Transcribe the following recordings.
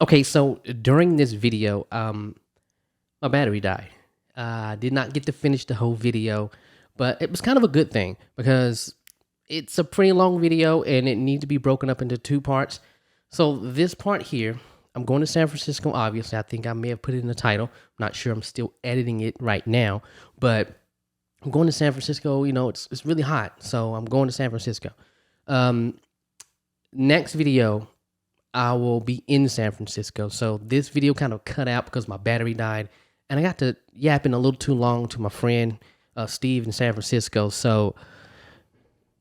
Okay, so during this video, my battery died. I did not get to finish the whole video, but it was kind of a good thing because it's a pretty long video and it needs to be broken up into two parts. So this part here, I'm going to San Francisco. Obviously, I think I may have put it in the title. I'm not sure. I'm still editing it right now, but I'm going to San Francisco. You know, it's really hot, so I'm going to San Francisco. Um, Next video, I will be in San Francisco. So this video kind of cut out because my battery died, and I got to yapping a little too long to my friend Steve in San Francisco. So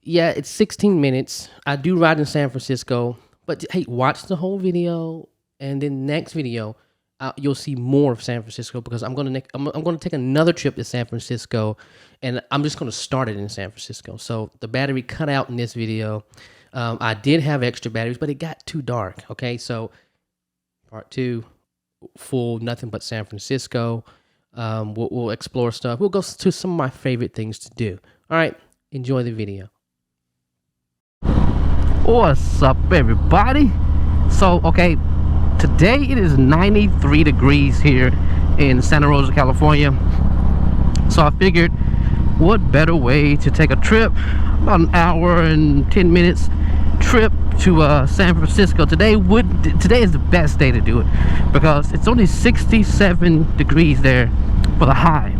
yeah, it's 16 minutes. I do ride in San Francisco, but hey, watch the whole video, and then next video, you'll see more of San Francisco because I'm gonna take another trip to San Francisco, and I'm just gonna start it in San Francisco. So the battery cut out in this video. I did have extra batteries, but it got too dark. Okay, so part two, full nothing but San Francisco. We'll explore stuff. We'll go to some of my favorite things to do. All right, enjoy the video. What's up, everybody? So, okay, today it is 93 degrees here in Santa Rosa, California. So I figured, what better way to take a trip, about an hour and 10 minutes trip to San Francisco. Today is the best day to do it because it's only 67 degrees there for the high.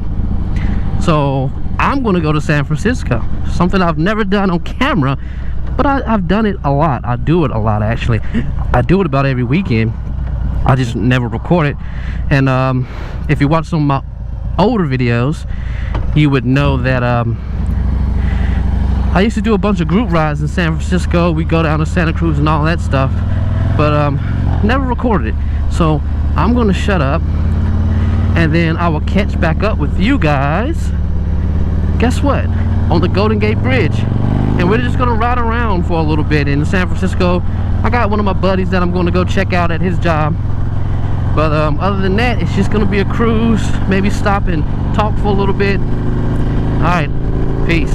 So I'm going to go to San Francisco, something I've never done on camera, but I've done it a lot. I do it a lot, actually. I do it about every weekend. I just never record it. And if you watch some of my older videos, you would know that I used to do a bunch of group rides in San Francisco. We go down to Santa Cruz and all that stuff, but never recorded it. So I'm gonna shut up, and then I will catch back up with you guys. Guess what? On the Golden Gate Bridge, and we're just gonna ride around for a little bit in San Francisco. I got one of my buddies that I'm gonna go check out at his job. But other than that, it's just gonna be a cruise, maybe stop and talk for a little bit. All right, peace.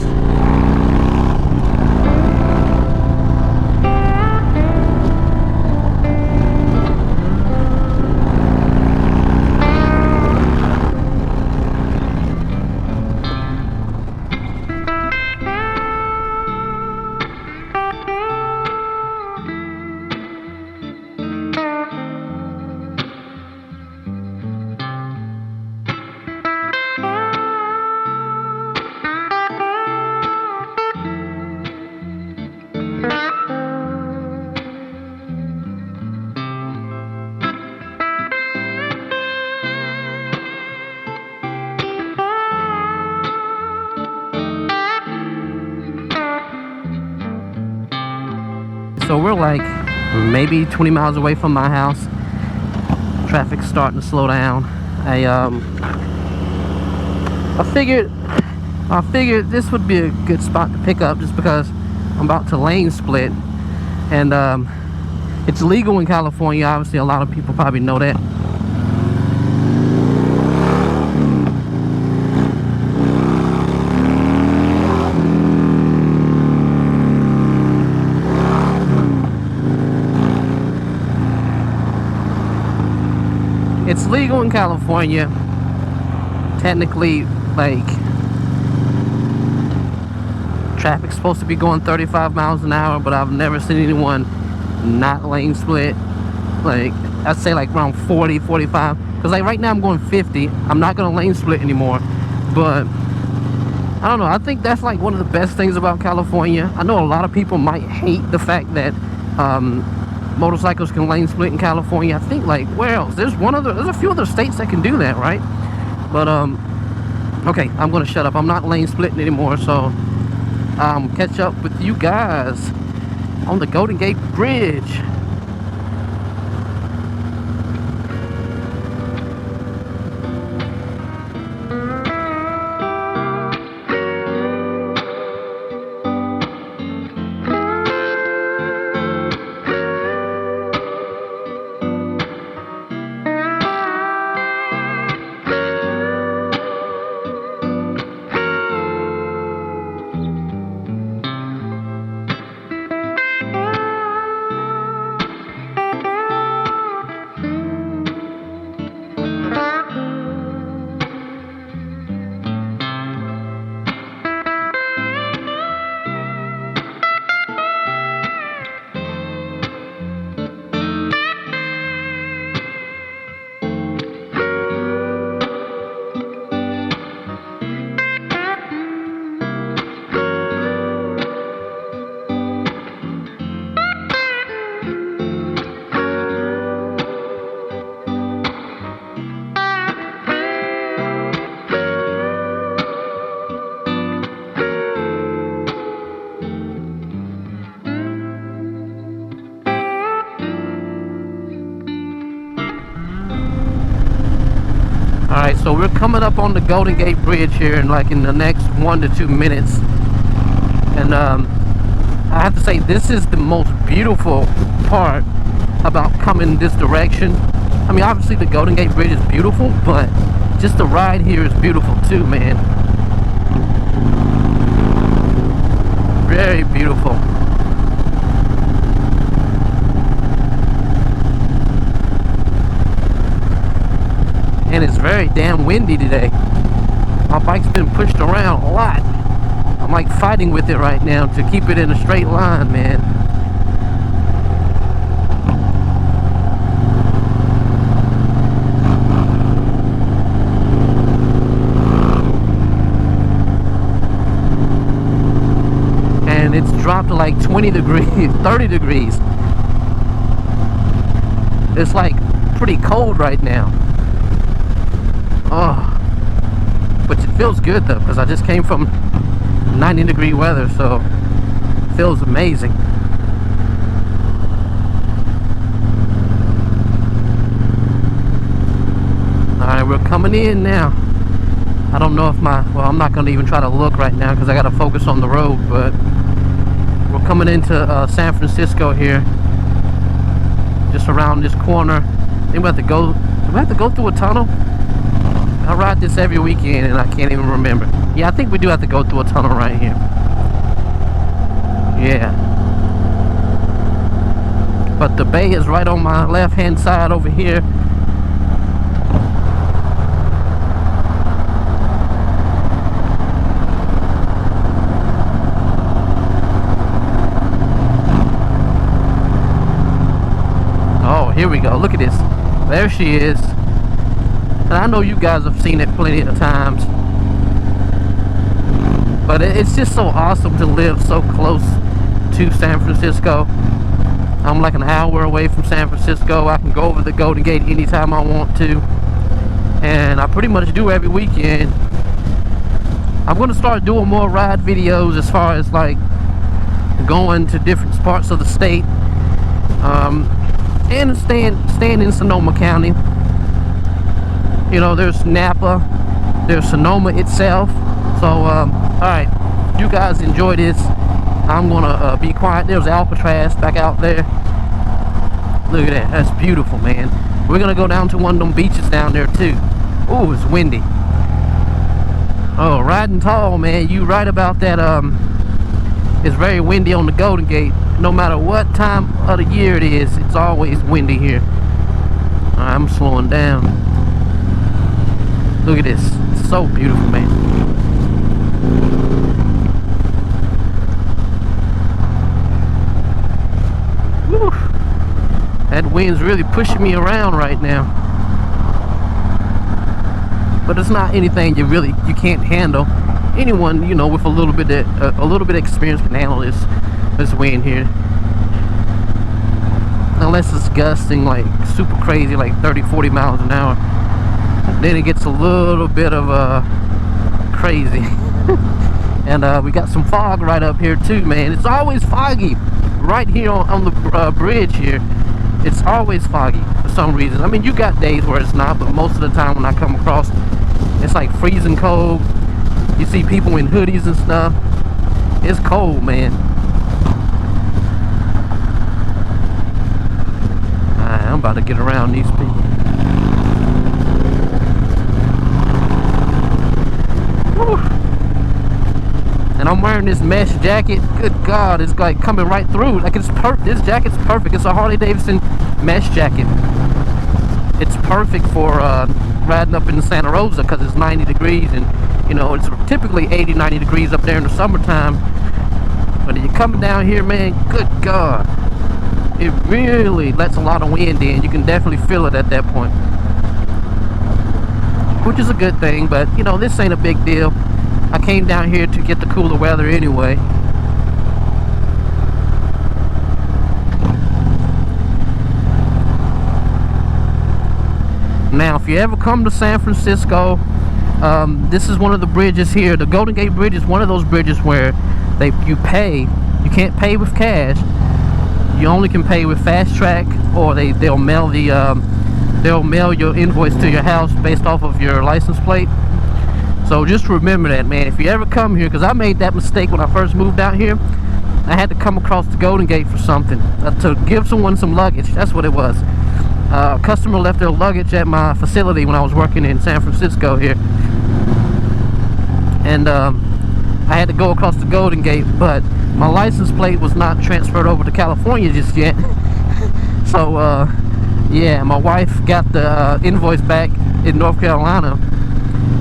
So we're like maybe 20 miles away from my house. Traffic's starting to slow down. I figured this would be a good spot to pick up just because I'm about to lane split, and it's legal in California. Obviously, a lot of people probably know that. It's legal in California. Technically, like, traffic's supposed to be going 35 miles an hour, but I've never seen anyone not lane split. Like, I'd say like around 40, 45. Because like right now I'm going 50. I'm not going to lane split anymore. But I don't know. I think that's like one of the best things about California. I know a lot of people might hate the fact that motorcycles can lane split in California. I think like where else? There's a few other states that can do that, right? But okay, I'm gonna shut up. I'm not lane splitting anymore, so catch up with you guys on the Golden Gate Bridge. Alright, so we're coming up on the Golden Gate Bridge here in the next 1 to 2 minutes. And I have to say, this is the most beautiful part about coming this direction. I mean, obviously the Golden Gate Bridge is beautiful, but just the ride here is beautiful too, man. Very beautiful. And it's very damn windy today. My bike's been pushed around a lot. I'm like fighting with it right now to keep it in a straight line, man. And it's dropped to like 20 degrees, 30 degrees. It's like pretty cold right now. Oh, but it feels good though, because I just came from 90-degree weather, so it feels amazing. Alright, we're coming in now. I don't know if well, I'm not going to even try to look right now because I got to focus on the road, but we're coming into San Francisco here, just around this corner. I think do we have to go through a tunnel? I ride this every weekend and I can't even remember. Yeah, I think we do have to go through a tunnel right here. Yeah. But the bay is right on my left hand side over here. Oh, here we go. Look at this. There she is. And I know you guys have seen it plenty of times, but it's just so awesome to live so close to San Francisco. I'm like an hour away from San Francisco. I can go over the Golden Gate anytime I want to, and I pretty much do every weekend. I'm going to start doing more ride videos as far as like going to different parts of the state, and staying in Sonoma County. You know, there's Napa, there's Sonoma itself. So, alright, you guys enjoy this. I'm gonna be quiet. There's Alcatraz back out there. Look at that, that's beautiful, man. We're gonna go down to one of them beaches down there too. Ooh, it's windy. Oh, riding tall, man. You right about that. It's very windy on the Golden Gate. No matter what time of the year it is, it's always windy here. Alright, I'm slowing down. Look at this. It's so beautiful, man. Woo. That wind's really pushing me around right now. But it's not anything you can't handle. Anyone, you know, with a little bit of experience can handle this wind here. Unless it's gusting like super crazy, like 30-40 miles an hour. Then it gets a little bit of crazy. And we got some fog right up here too, man. It's always foggy right here on the bridge here. It's always foggy for some reason. I mean, you got days where it's not, but most of the time when I come across, it's like freezing cold. You see people in hoodies and stuff. It's cold, man. I'm about to get around these people. And I'm wearing this mesh jacket. Good God, it's like coming right through. Like it's perfect. This jacket's perfect. It's a Harley Davidson mesh jacket. It's perfect for riding up in Santa Rosa because it's 90 degrees, and you know it's typically 80-90 degrees up there in the summertime. But if you're coming down here, man, good God, it really lets a lot of wind in. You can definitely feel it at that point, which is a good thing. But you know, this ain't a big deal. I came down here to get the cooler weather anyway. Now, if you ever come to San Francisco, this is one of the bridges here. The Golden Gate Bridge is one of those bridges where you can't pay with cash. You only can pay with Fast Track, or they'll mail the they'll mail your invoice to your house based off of your license plate. So just remember that, man. If you ever come here, because I made that mistake when I first moved out here. I had to come across the Golden Gate for something, to give someone some luggage. That's what it was. A customer left their luggage at my facility when I was working in San Francisco here, and I had to go across the Golden Gate, but my license plate was not transferred over to California just yet. So yeah, my wife got the invoice back in North Carolina,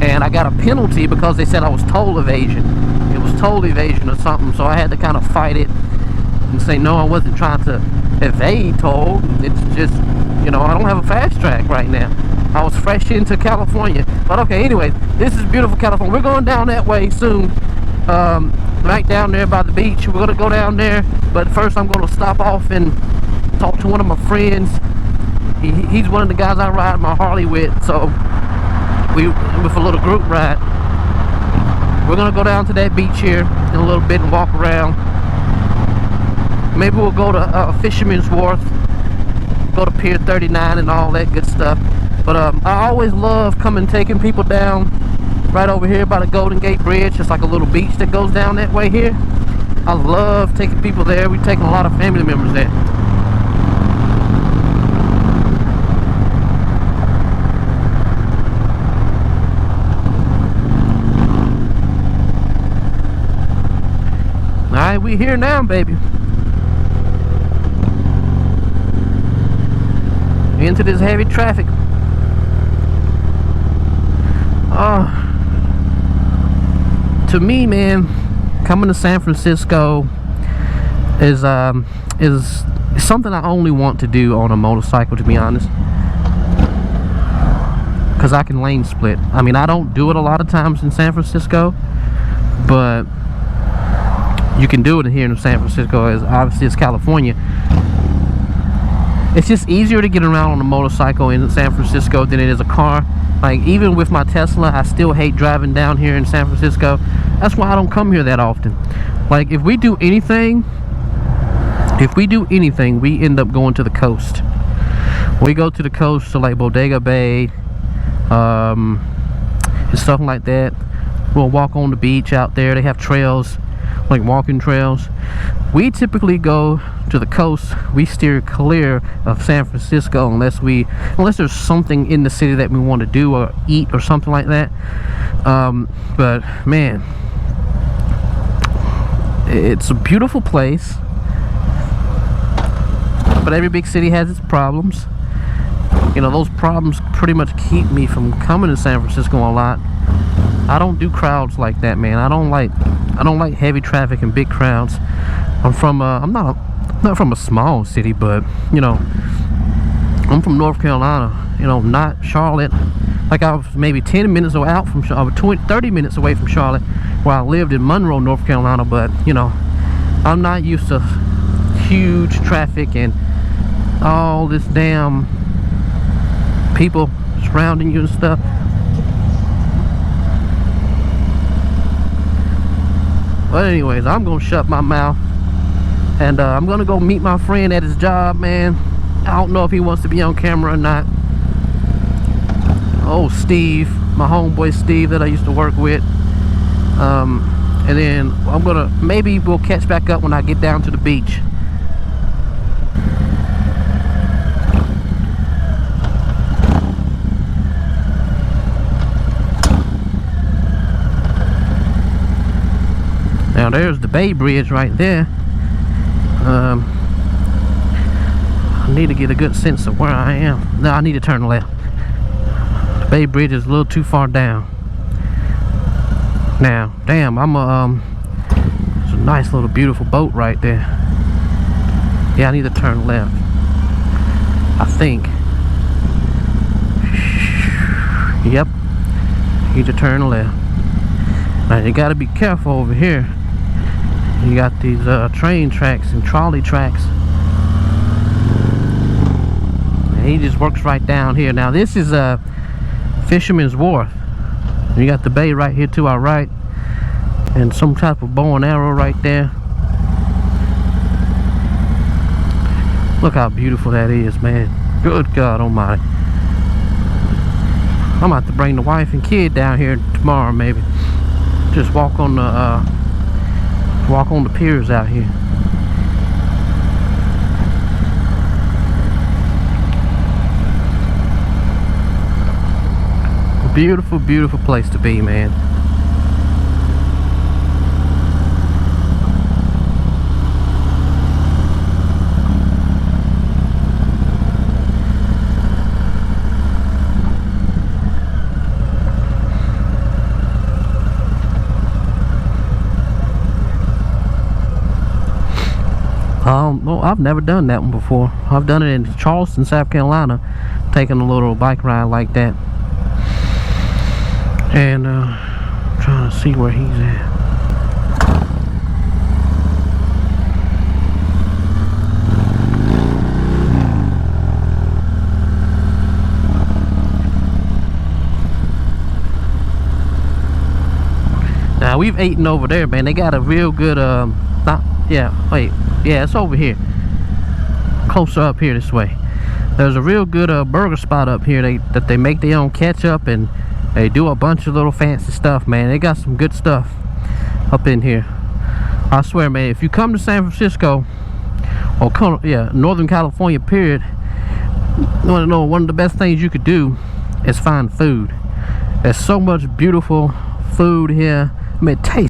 and I got a penalty because they said I was toll evasion. It was toll evasion or something, so I had to kind of fight it and say no, I wasn't trying to evade toll. It's just, you know, I don't have a fast track right now. I was fresh into California. But okay, anyway, this is beautiful California. We're going down that way soon, right down there by the beach. We're going to go down there, but first I'm going to stop off and talk to one of my friends. He's one of the guys I ride my Harley with, so with a little group ride. We're gonna go down to that beach here in a little bit and walk around. Maybe we'll go to Fisherman's Wharf, go to Pier 39 and all that good stuff. But I always love taking people down right over here by the Golden Gate Bridge. It's like a little beach that goes down that way here. I love taking people there. We've taken a lot of family members there. Alright, we here now, baby. Into this heavy traffic. To me, man, coming to San Francisco is something I only want to do on a motorcycle, to be honest, because I can lane split. I mean, I don't do it a lot of times in San Francisco, but you can do it here in San Francisco, as obviously it's California. It's just easier to get around on a motorcycle in San Francisco than it is a car. Like, even with my Tesla, I still hate driving down here in San Francisco. That's why I don't come here that often. Like, if we do anything, we end up going to the coast. We go to the coast to like Bodega Bay, and stuff like that. We'll walk on the beach out there. They have trails, like walking trails. We typically go to the coast. We steer clear of San Francisco unless there's something in the city that we want to do or eat or something like that. But man, it's a beautiful place, but every big city has its problems. You know, those problems pretty much keep me from coming to San Francisco a lot. I don't do crowds like that, man. I don't like heavy traffic and big crowds. I'm not from a small city, but you know, I'm from North Carolina. You know, not Charlotte. Like, I was maybe 10 minutes out from Charlotte, 30 minutes away from Charlotte, where I lived in Monroe, North Carolina. But you know, I'm not used to huge traffic and all this damn people surrounding you and stuff. But anyways, I'm gonna shut my mouth, and I'm gonna go meet my friend at his job, man. I don't know if he wants to be on camera or not. Oh, Steve, my homeboy Steve that I used to work with. And then maybe we'll catch back up when I get down to the beach. Now there's the Bay Bridge right there. I need to get a good sense of where I am. No, I need to turn left. The Bay Bridge is a little too far down. Now, damn, there's a nice little beautiful boat right there. Yeah, I need to turn left, I think. Yep, need to turn left. Now you gotta be careful over here. You got these train tracks and trolley tracks. And he just works right down here. Now this is Fisherman's Wharf. You got the bay right here to our right, and some type of bow and arrow right there. Look how beautiful that is, man. Good God almighty. I'm about to bring the wife and kid down here tomorrow, maybe. Just walk on the piers out here. Beautiful, beautiful place to be, man. Well, I've never done that one before. I've done it in Charleston, South Carolina, taking a little bike ride like that. And trying to see where he's at. Now we've eaten over there, man. They got a real good yeah, it's over here, closer up here this way. There's a real good burger spot up here that they make their own ketchup, and they do a bunch of little fancy stuff, man. They got some good stuff up in here. I swear, man, if you come to San Francisco or Northern California period, you want to know one of the best things you could do is find food. There's so much beautiful food here. I mean, it tastes